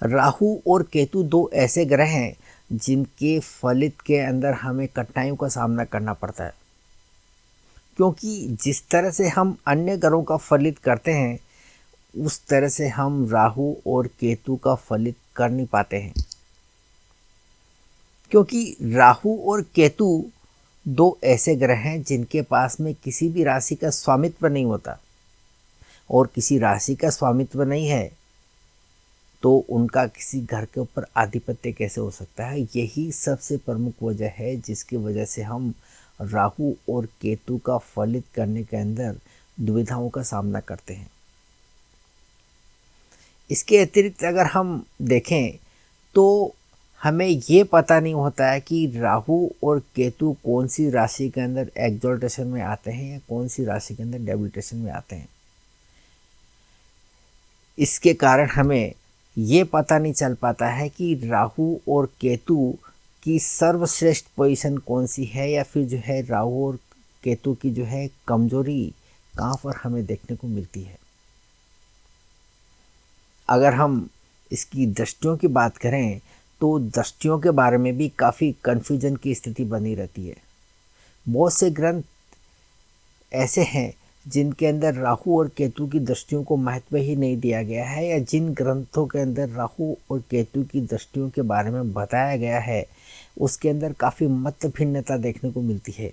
राहु और केतु दो ऐसे ग्रह हैं जिनके फलित के अंदर हमें कठिनाइयों का सामना करना पड़ता है, क्योंकि जिस तरह से हम अन्य ग्रहों का फलित करते हैं उस तरह से हम राहु और केतु का फलित कर नहीं पाते हैं। क्योंकि राहु और केतु दो ऐसे ग्रह हैं जिनके पास में किसी भी राशि का स्वामित्व नहीं होता, और किसी राशि का स्वामित्व नहीं है तो उनका किसी घर के ऊपर आधिपत्य कैसे हो सकता है। यही सबसे प्रमुख वजह है जिसकी वजह से हम राहु और केतु का फलित करने के अंदर दुविधाओं का सामना करते हैं। इसके अतिरिक्त अगर हम देखें तो हमें ये पता नहीं होता है कि राहु और केतु कौन सी राशि के अंदर एक्सॉल्टेशन में आते हैं या कौन सी राशि के अंदर डेबिलिटेशन में आते हैं। इसके कारण हमें ये पता नहीं चल पाता है कि राहु और केतु की सर्वश्रेष्ठ पोजीशन कौन सी है, या फिर जो है राहु और केतु की जो है कमजोरी कहाँ पर हमें देखने को मिलती है। अगर हम इसकी दृष्टियों की बात करें तो दृष्टियों के बारे में भी काफ़ी कन्फ्यूजन की स्थिति बनी रहती है। बहुत से ग्रंथ ऐसे हैं जिनके अंदर राहु और केतु की दृष्टियों को महत्व ही नहीं दिया गया है, या जिन ग्रंथों के अंदर राहु और केतु की दृष्टियों के बारे में बताया गया है उसके अंदर काफ़ी मत भिन्नता देखने को मिलती है।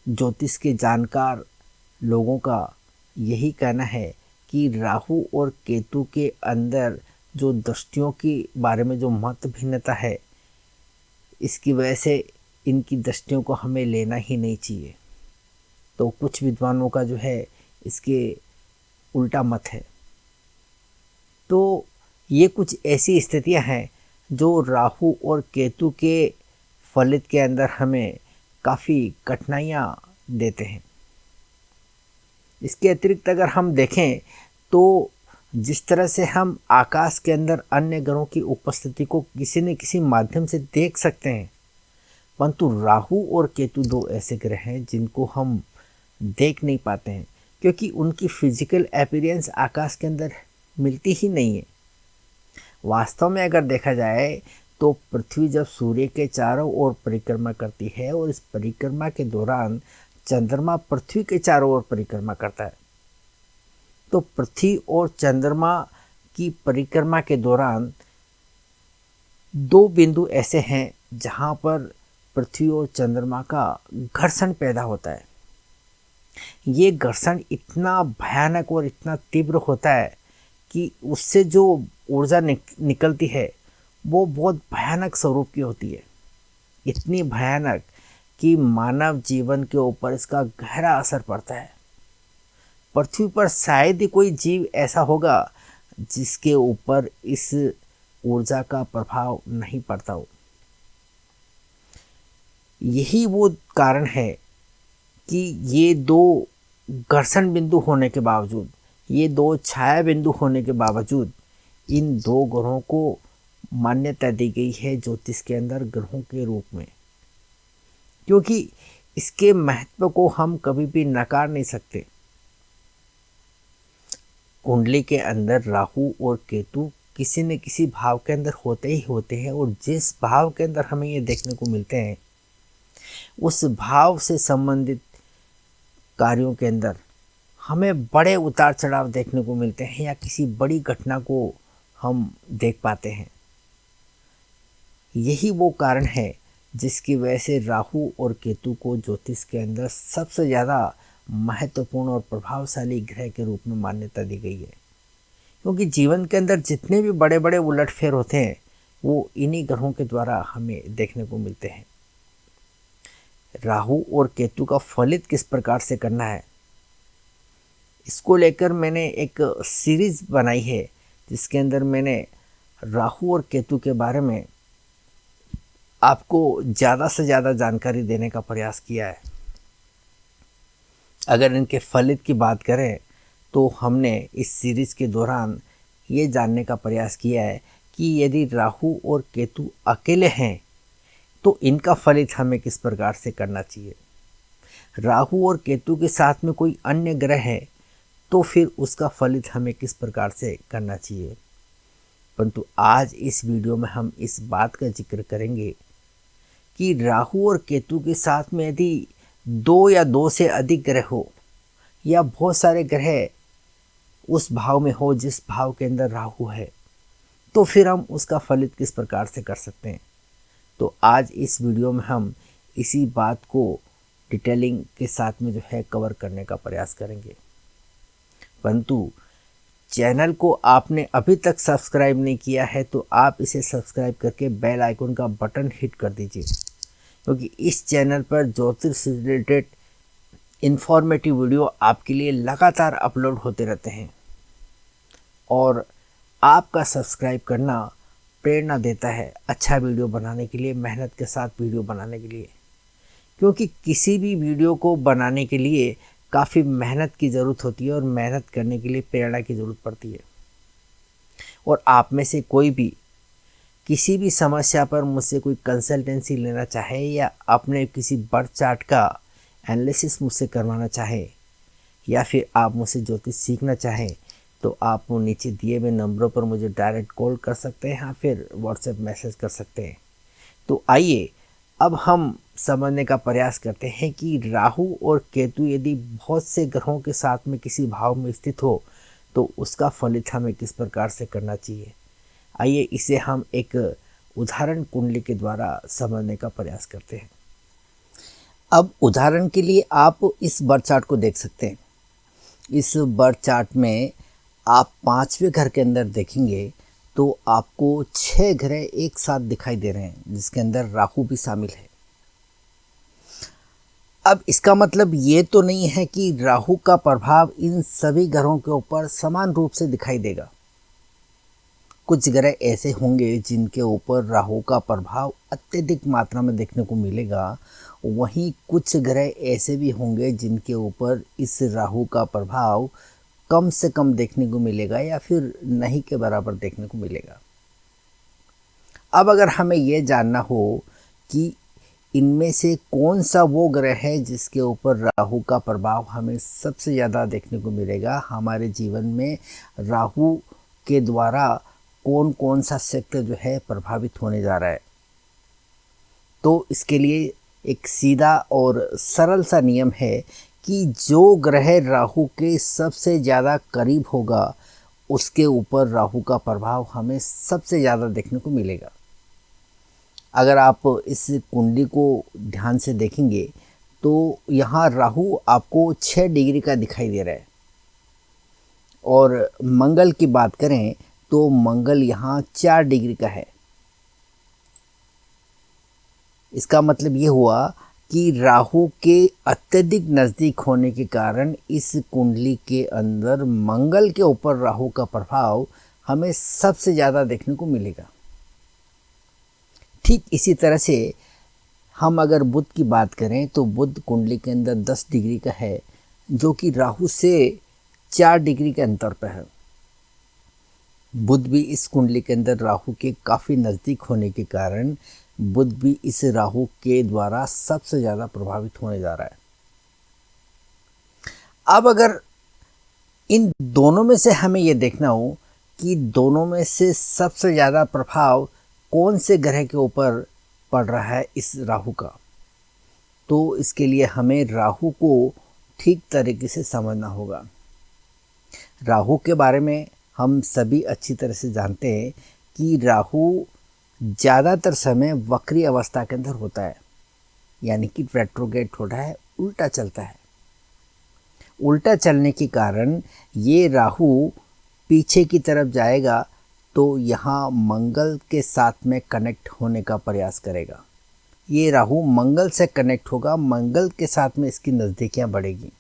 ज्योतिष के जानकार लोगों का यही कहना है कि राहु और केतु के अंदर जो दृष्टियों के बारे में जो मत भिन्नता है, इसकी वजह से इनकी दृष्टियों को हमें लेना ही नहीं चाहिए। तो कुछ विद्वानों का जो है इसके उल्टा मत है। तो ये कुछ ऐसी स्थितियां हैं जो राहु और केतु के फलित के अंदर हमें काफ़ी कठिनाइयां देते हैं। इसके अतिरिक्त अगर हम देखें तो जिस तरह से हम आकाश के अंदर अन्य ग्रहों की उपस्थिति को किसी न किसी माध्यम से देख सकते हैं, परंतु राहु और केतु दो ऐसे ग्रह हैं जिनको हम देख नहीं पाते हैं, क्योंकि उनकी फिजिकल अपीयरेंस आकाश के अंदर मिलती ही नहीं है। वास्तव में अगर देखा जाए तो पृथ्वी जब सूर्य के चारों ओर परिक्रमा करती है और इस परिक्रमा के दौरान चंद्रमा पृथ्वी के चारों ओर परिक्रमा करता है, तो पृथ्वी और चंद्रमा की परिक्रमा के दौरान दो बिंदु ऐसे हैं जहां पर पृथ्वी और चंद्रमा का घर्षण पैदा होता है। ये घर्षण इतना भयानक और इतना तीव्र होता है कि उससे जो ऊर्जा निकलती है वो बहुत भयानक स्वरूप की होती है। इतनी भयानक कि मानव जीवन के ऊपर इसका गहरा असर पड़ता है। पृथ्वी पर शायद ही कोई जीव ऐसा होगा जिसके ऊपर इस ऊर्जा का प्रभाव नहीं पड़ता हो। यही वो कारण है कि ये दो घर्षण बिंदु होने के बावजूद, ये दो छाया बिंदु होने के बावजूद इन दो ग्रहों को मान्यता दी गई है ज्योतिष के अंदर ग्रहों के रूप में, क्योंकि इसके महत्व को हम कभी भी नकार नहीं सकते। कुंडली के अंदर राहु और केतु किसी न किसी भाव के अंदर होते ही होते हैं, और जिस भाव के अंदर हमें ये देखने को मिलते हैं उस भाव से संबंधित कार्यों के अंदर हमें बड़े उतार चढ़ाव देखने को मिलते हैं, या किसी बड़ी घटना को हम देख पाते हैं। यही वो कारण है जिसकी वजह से राहु और केतु को ज्योतिष के अंदर सबसे ज़्यादा महत्वपूर्ण और प्रभावशाली ग्रह के रूप में मान्यता दी गई है। क्योंकि जीवन के अंदर जितने भी बड़े बड़े उलटफेर होते हैं वो इन्हीं ग्रहों के द्वारा हमें देखने को मिलते हैं। राहु और केतु का फलित किस प्रकार से करना है, इसको लेकर मैंने एक सीरीज बनाई है जिसके अंदर मैंने राहु और केतु के बारे में आपको ज़्यादा से ज़्यादा जानकारी देने का प्रयास किया है। अगर इनके फलित की बात करें तो हमने इस सीरीज के दौरान ये जानने का प्रयास किया है कि यदि राहु और केतु अकेले हैं तो इनका फलित हमें किस प्रकार से करना चाहिए। राहु और केतु के साथ में कोई अन्य ग्रह है तो फिर उसका फलित हमें किस प्रकार से करना चाहिए। परंतु आज इस वीडियो में हम इस बात का जिक्र करेंगे कि राहु और केतु के साथ में यदि दो या दो से अधिक ग्रह हो या बहुत सारे ग्रह उस भाव में हो जिस भाव के अंदर राहु है, तो फिर हम उसका फलित किस प्रकार से कर सकते हैं। तो आज इस वीडियो में हम इसी बात को डिटेलिंग के साथ में जो है कवर करने का प्रयास करेंगे। परंतु चैनल को आपने अभी तक सब्सक्राइब नहीं किया है तो आप इसे सब्सक्राइब करके बेल आइकन का बटन हिट कर दीजिए, क्योंकि इस चैनल पर ज्योतिष से रिलेटेड इन्फॉर्मेटिव वीडियो आपके लिए लगातार अपलोड होते रहते हैं और आपका सब्सक्राइब करना प्रेरणा देता है अच्छा वीडियो बनाने के लिए, मेहनत के साथ वीडियो बनाने के लिए। क्योंकि किसी भी वीडियो को बनाने के लिए काफ़ी मेहनत की ज़रूरत होती है और मेहनत करने के लिए प्रेरणा की ज़रूरत पड़ती है। और आप में से कोई भी किसी भी समस्या पर मुझसे कोई कंसल्टेंसी लेना चाहे या अपने किसी बर्थ चार्ट का एनालिसिस मुझसे करवाना चाहे या फिर आप मुझसे ज्योतिष सीखना चाहें, तो आप वो नीचे दिए हुए नंबरों पर मुझे डायरेक्ट कॉल कर सकते हैं या फिर व्हाट्सएप मैसेज कर सकते हैं। तो आइए अब हम समझने का प्रयास करते हैं कि राहु और केतु यदि बहुत से ग्रहों के साथ में किसी भाव में स्थित हो तो उसका फलित हमें किस प्रकार से करना चाहिए। आइए इसे हम एक उदाहरण कुंडली के द्वारा समझने का प्रयास करते हैं। अब उदाहरण के लिए आप इस बर्थ चार्ट को देख सकते हैं। इस बर्थ चार्ट में आप पांचवें घर के अंदर देखेंगे तो आपको 6 ग्रह एक साथ दिखाई दे रहे हैं, जिसके अंदर राहु भी शामिल है। अब इसका मतलब ये तो नहीं है कि राहु का प्रभाव इन सभी ग्रहों के ऊपर समान रूप से दिखाई देगा। कुछ ग्रह ऐसे होंगे जिनके ऊपर राहु का प्रभाव अत्यधिक मात्रा में देखने को मिलेगा, वहीं कुछ ग्रह ऐसे भी होंगे जिनके ऊपर इस राहु का प्रभाव कम से कम देखने को मिलेगा या फिर नहीं के बराबर देखने को मिलेगा। अब अगर हमें यह जानना हो कि इनमें से कौन सा वो ग्रह है जिसके ऊपर राहु का प्रभाव हमें सबसे ज़्यादा देखने को मिलेगा, हमारे जीवन में राहु के द्वारा कौन कौन सा सेक्टर जो है प्रभावित होने जा रहा है, तो इसके लिए एक सीधा और सरल सा नियम है कि जो ग्रह राहु के सबसे ज़्यादा करीब होगा उसके ऊपर राहु का प्रभाव हमें सबसे ज़्यादा देखने को मिलेगा। अगर आप इस कुंडली को ध्यान से देखेंगे तो यहाँ राहु आपको 6 डिग्री का दिखाई दे रहा है और मंगल की बात करें तो मंगल यहाँ 4 डिग्री का है। इसका मतलब ये हुआ कि राहु के अत्यधिक नज़दीक होने के कारण इस कुंडली के अंदर मंगल के ऊपर राहु का प्रभाव हमें सबसे ज़्यादा देखने को मिलेगा। ठीक इसी तरह से हम अगर बुध की बात करें तो बुध कुंडली के अंदर 10 डिग्री का है, जो कि राहु से 4 डिग्री के अंतर पर है। बुध भी इस कुंडली के अंदर राहु के काफ़ी नज़दीक होने के कारण बुध भी इस राहु के द्वारा सबसे ज़्यादा प्रभावित होने जा रहा है। अब अगर इन दोनों में से हमें ये देखना हो कि दोनों में से सबसे ज़्यादा प्रभाव कौन से ग्रह के ऊपर पड़ रहा है इस राहु का, तो इसके लिए हमें राहु को ठीक तरीके से समझना होगा। राहु के बारे में हम सभी अच्छी तरह से जानते हैं कि राहु ज़्यादातर समय वक्री अवस्था के अंदर होता है, यानी कि रेट्रोग्रेड होता है, उल्टा चलता है। उल्टा चलने के कारण ये राहु पीछे की तरफ जाएगा तो यहाँ मंगल के साथ में कनेक्ट होने का प्रयास करेगा। ये राहु मंगल से कनेक्ट होगा, मंगल के साथ में इसकी नज़दीकियाँ बढ़ेगी।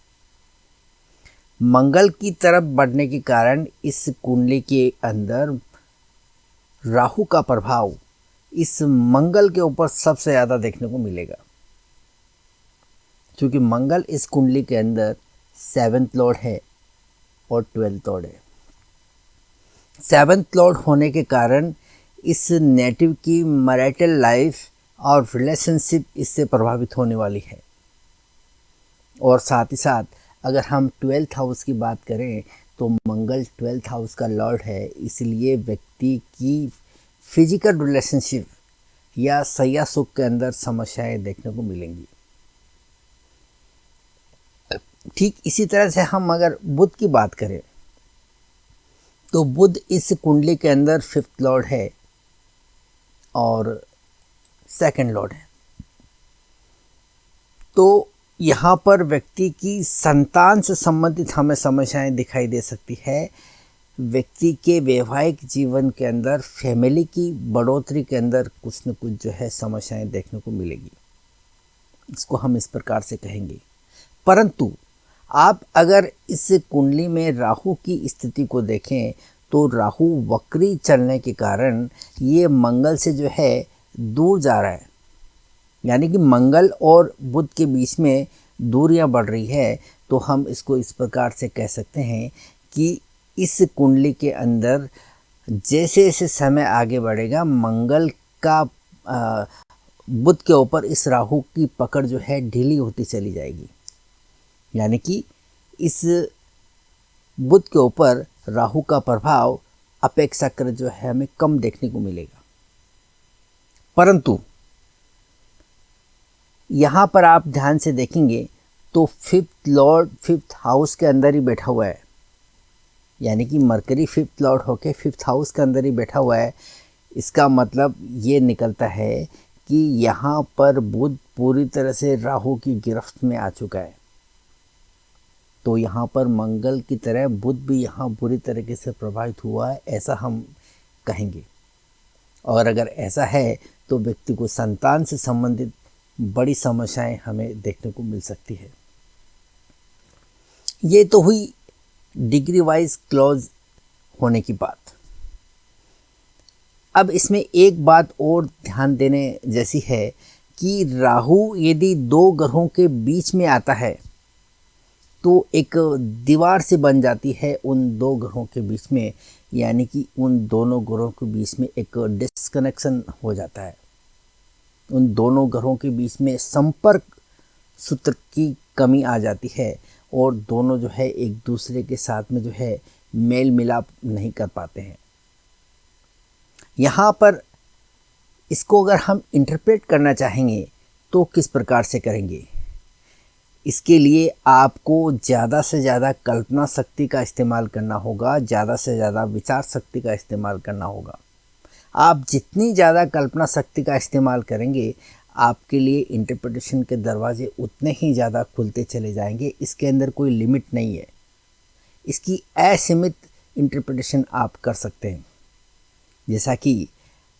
मंगल की तरफ बढ़ने के कारण इस कुंडली के अंदर राहु का प्रभाव इस मंगल के ऊपर सबसे ज़्यादा देखने को मिलेगा, क्योंकि मंगल इस कुंडली के अंदर 7th लॉर्ड है और 12th लॉर्ड है। 7th लॉर्ड होने के कारण इस नेटिव की मैरिटल लाइफ और रिलेशनशिप इससे प्रभावित होने वाली है। और साथ ही साथ अगर हम 12th हाउस की बात करें तो मंगल 12th हाउस का लॉर्ड है, इसलिए व्यक्ति की फिजिकल रिलेशनशिप या सैया सुख के अंदर समस्याएं देखने को मिलेंगी। ठीक इसी तरह से हम अगर बुध की बात करें तो बुध इस कुंडली के अंदर 5th लॉर्ड है और 2nd लॉर्ड है। तो यहाँ पर व्यक्ति की संतान से संबंधित हमें समस्याएं दिखाई दे सकती है। व्यक्ति के वैवाहिक जीवन के अंदर, फैमिली की बढ़ोतरी के अंदर कुछ न कुछ जो है समस्याएं देखने को मिलेगी, इसको हम इस प्रकार से कहेंगे। परंतु आप अगर इस कुंडली में राहु की स्थिति को देखें तो राहु वक्री चलने के कारण ये मंगल से जो है दूर जा रहा है, यानी कि मंगल और बुध के बीच में दूरियां बढ़ रही है। तो हम इसको इस प्रकार से कह सकते हैं कि इस कुंडली के अंदर जैसे जैसे समय आगे बढ़ेगा, मंगल का बुध के ऊपर इस राहु की पकड़ जो है ढीली होती चली जाएगी, यानी कि इस बुध के ऊपर राहु का प्रभाव अपेक्षाकृत जो है हमें कम देखने को मिलेगा। परंतु यहाँ पर आप ध्यान से देखेंगे तो 5th लॉर्ड 5th हाउस के अंदर ही बैठा हुआ है, यानी कि मरकरी 5th लॉर्ड होके 5th हाउस के अंदर ही बैठा हुआ है। इसका मतलब ये निकलता है कि यहाँ पर बुध पूरी तरह से राहु की गिरफ्त में आ चुका है। तो यहाँ पर मंगल की तरह बुध भी यहाँ बुरी तरीके से प्रभावित हुआ है, ऐसा हम कहेंगे। और अगर ऐसा है तो व्यक्ति को संतान से संबंधित बड़ी समस्याएं हमें देखने को मिल सकती है। ये तो हुई डिग्री वाइज क्लोज होने की बात। अब इसमें एक बात और ध्यान देने जैसी है कि राहु यदि दो ग्रहों के बीच में आता है तो एक दीवार से बन जाती है उन दो ग्रहों के बीच में, यानी कि उन दोनों ग्रहों के बीच में एक डिस्कनेक्शन हो जाता है। उन दोनों ग्रहों के बीच में संपर्क सूत्र की कमी आ जाती है और दोनों जो है एक दूसरे के साथ में जो है मेल मिलाप नहीं कर पाते हैं। यहाँ पर इसको अगर हम इंटरप्रेट करना चाहेंगे तो किस प्रकार से करेंगे? इसके लिए आपको ज़्यादा से ज़्यादा कल्पना शक्ति का इस्तेमाल करना होगा, ज़्यादा से ज़्यादा विचार शक्ति का इस्तेमाल करना होगा। आप जितनी ज़्यादा कल्पना शक्ति का इस्तेमाल करेंगे, आपके लिए इंटरप्रिटेशन के दरवाजे उतने ही ज़्यादा खुलते चले जाएंगे। इसके अंदर कोई लिमिट नहीं है, इसकी असीमित इंटरप्रिटेशन आप कर सकते हैं। जैसा कि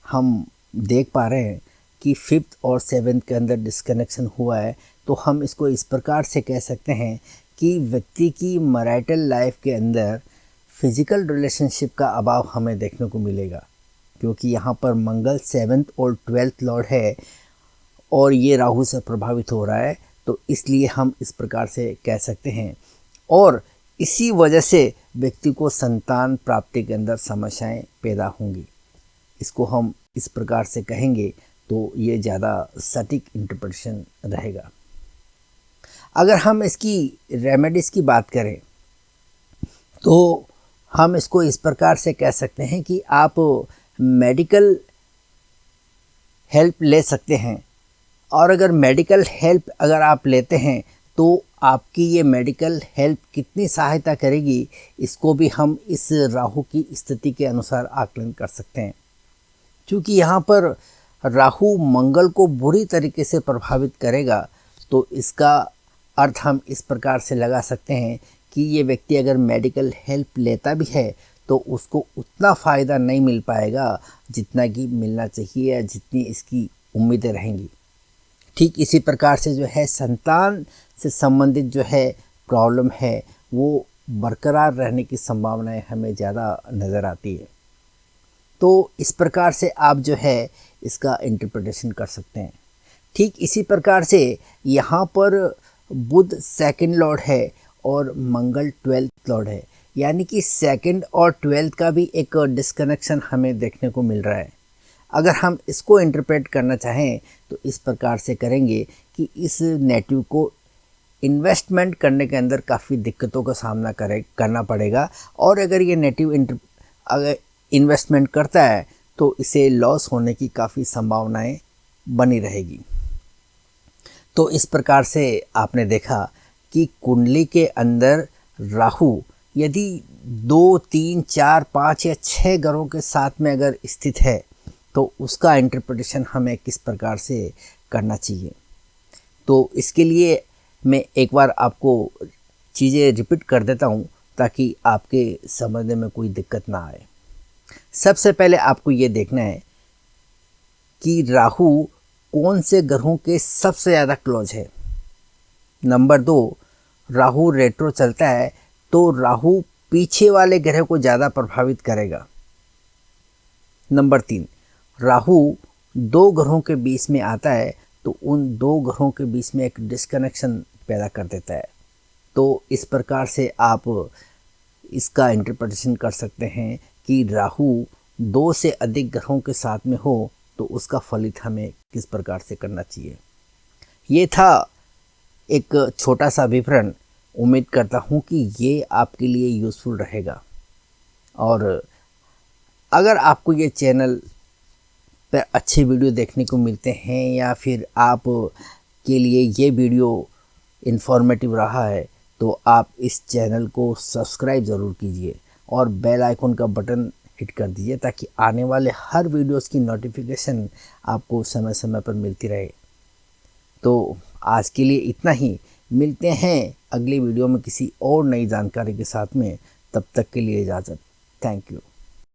हम देख पा रहे हैं कि 5th और 7th के अंदर डिस्कनेक्शन हुआ है, तो हम इसको इस प्रकार से कह सकते हैं कि व्यक्ति की मैरिटल लाइफ के अंदर फिजिकल रिलेशनशिप का अभाव हमें देखने को मिलेगा, क्योंकि यहाँ पर मंगल 7th और 12th लॉर्ड है और ये राहु से प्रभावित हो रहा है। तो इसलिए हम इस प्रकार से कह सकते हैं, और इसी वजह से व्यक्ति को संतान प्राप्ति के अंदर समस्याएं पैदा होंगी। इसको हम इस प्रकार से कहेंगे तो ये ज़्यादा सटीक इंटरप्रिटेशन रहेगा। अगर हम इसकी रेमेडीज़ की बात करें तो हम इसको इस प्रकार से कह सकते हैं कि आप मेडिकल हेल्प ले सकते हैं, और अगर मेडिकल हेल्प अगर आप लेते हैं तो आपकी ये मेडिकल हेल्प कितनी सहायता करेगी, इसको भी हम इस राहु की स्थिति के अनुसार आकलन कर सकते हैं। क्योंकि यहाँ पर राहु मंगल को बुरी तरीके से प्रभावित करेगा, तो इसका अर्थ हम इस प्रकार से लगा सकते हैं कि ये व्यक्ति अगर मेडिकल हेल्प लेता भी है तो उसको उतना फ़ायदा नहीं मिल पाएगा जितना कि मिलना चाहिए या जितनी इसकी उम्मीदें रहेंगी। ठीक इसी प्रकार से जो है संतान से संबंधित जो है प्रॉब्लम है वो बरकरार रहने की संभावनाएं हमें ज़्यादा नज़र आती है। तो इस प्रकार से आप जो है इसका इंटरप्रिटेशन कर सकते हैं। ठीक इसी प्रकार से यहाँ पर बुध 2nd लॉर्ड है और मंगल 12th लॉर्ड है, यानी कि 2nd और 12th का भी एक डिस्कनेक्शन हमें देखने को मिल रहा है। अगर हम इसको इंटरप्रेट करना चाहें तो इस प्रकार से करेंगे कि इस नेटिव को इन्वेस्टमेंट करने के अंदर काफ़ी दिक्कतों का सामना करना पड़ेगा। और अगर ये अगर इन्वेस्टमेंट करता है तो इसे लॉस होने की काफ़ी संभावनाएं बनी रहेगी। तो इस प्रकार से आपने देखा कि कुंडली के अंदर राहु यदि 2, 3, 4, 5 या 6 ग्रहों के साथ में अगर स्थित है तो उसका इंटरप्रिटेशन हमें किस प्रकार से करना चाहिए। तो इसके लिए मैं एक बार आपको चीज़ें रिपीट कर देता हूँ ताकि आपके समझने में कोई दिक्कत ना आए। सबसे पहले आपको ये देखना है कि राहु कौन से ग्रहों के सबसे ज़्यादा क्लोज है। नंबर 2, राहु रेट्रो चलता है तो राहु पीछे वाले ग्रह को ज़्यादा प्रभावित करेगा। नंबर 3, राहु 2 ग्रहों के बीच में आता है तो उन 2 ग्रहों के बीच में एक डिस्कनेक्शन पैदा कर देता है। तो इस प्रकार से आप इसका इंटरप्रिटेशन कर सकते हैं कि राहु 2 से अधिक ग्रहों के साथ में हो तो उसका फलित हमें किस प्रकार से करना चाहिए। ये था एक छोटा सा विवरण। उम्मीद करता हूँ कि ये आपके लिए यूज़फुल रहेगा। और अगर आपको ये चैनल पर अच्छे वीडियो देखने को मिलते हैं या फिर आप के लिए ये वीडियो इन्फॉर्मेटिव रहा है तो आप इस चैनल को सब्सक्राइब ज़रूर कीजिए और बेल आइकन का बटन हिट कर दीजिए ताकि आने वाले हर वीडियोस की नोटिफिकेशन आपको समय समय पर मिलती रहे। तो आज के लिए इतना ही। मिलते हैं अगली वीडियो में किसी और नई जानकारी के साथ में। तब तक के लिए इजाज़त। Thank you.